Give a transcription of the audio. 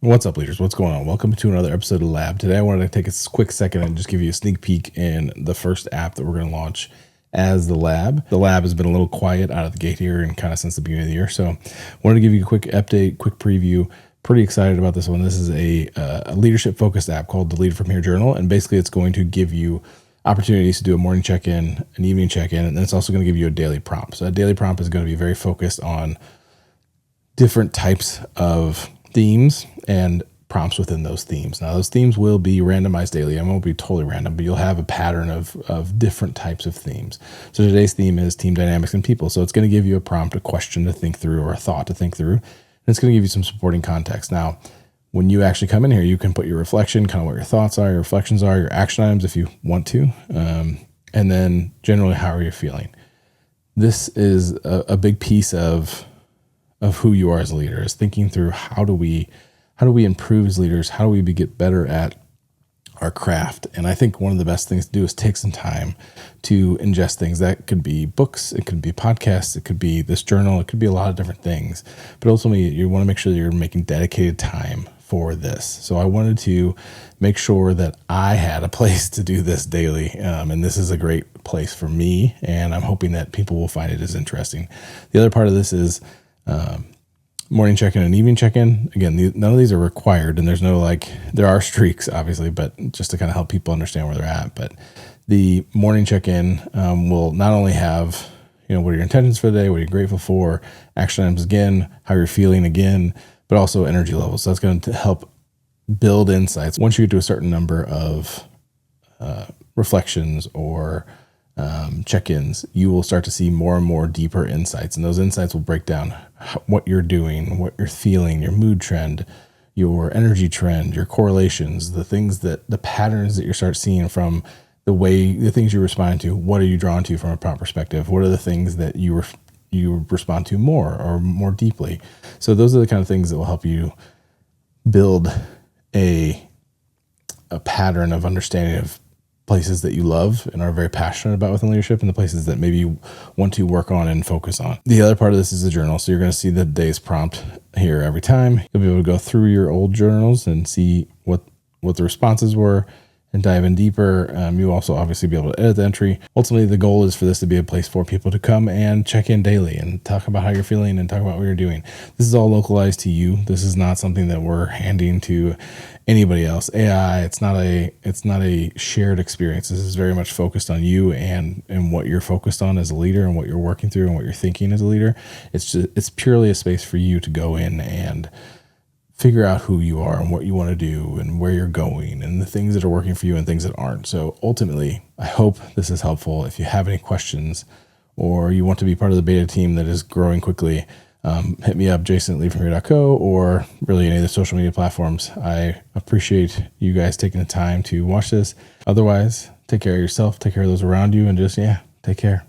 What's up, leaders? What's going on? Welcome to another episode of Lab. Today, I wanted to take a quick second and just give you a sneak peek in the first app that we're going to launch as the Lab. The Lab has been a little quiet out of the gate here and kind of since the beginning of the year. So I wanted to give you a quick update, quick preview. Pretty excited about this one. This is a leadership-focused app called the Lead From Here Journal. And basically, it's going to give you opportunities to do a morning check-in, an evening check-in, and then it's also going to give you a daily prompt. So a daily prompt is going to be very focused on different types of themes and prompts within those themes. Now, those themes will be randomized daily. It won't be totally random, but you'll have a pattern of different types of themes. So today's theme is team dynamics and people. So it's going to give you a prompt, a question to think through, or a thought to think through. And it's going to give you some supporting context. Now, when you actually come in here, you can put your reflection, kind of what your thoughts are, your reflections are, your action items if you want to, and then generally how are you feeling. This is a big piece of who you are as a leader, is thinking through how do we improve as leaders? How do we get better at our craft? And I think one of the best things to do is take some time to ingest things. That could be books, it could be podcasts, it could be this journal, it could be a lot of different things. But ultimately, you want to make sure that you're making dedicated time for this. So I wanted to make sure that I had a place to do this daily. And this is a great place for me. And I'm hoping that people will find it as interesting. The other part of this is morning check-in and evening check-in. Again, none of these are required, and there's no there are streaks, obviously, but just to kind of help people understand where they're at. But the morning check-in will not only have, what are your intentions for the day, what are you grateful for, action items again, how you're feeling again, but also energy levels. So that's going to help build insights. Once you get to a certain number of reflections or check-ins, you will start to see more and more deeper insights. And those insights will break down what you're doing, what you're feeling, your mood trend, your energy trend, your correlations, the patterns that you start seeing from the things you respond to. What are you drawn to from a prompt perspective? What are the things that you respond to more or more deeply? So those are the kind of things that will help you build a pattern of understanding of places that you love and are very passionate about within leadership, and the places that maybe you want to work on and focus on. The other part of this is the journal. So you're going to see the day's prompt here every time. You'll be able to go through your old journals and see what the responses were and dive in deeper. You'll also obviously be able to edit the entry. Ultimately, the goal is for this to be a place for people to come and check in daily and talk about how you're feeling and talk about what you're doing. This is all localized to you. This is not something that we're handing to anybody else. AI, it's not a shared experience. This is very much focused on you and what you're focused on as a leader and what you're working through and what you're thinking as a leader. It's purely a space for you to go in and figure out who you are and what you want to do and where you're going and the things that are working for you and things that aren't. So ultimately, I hope this is helpful. If you have any questions or you want to be part of the beta team that is growing quickly, hit me up, jason@leadfromhere.co, or really any of the social media platforms. I appreciate you guys taking the time to watch this. Otherwise, take care of yourself, take care of those around you, and just, take care.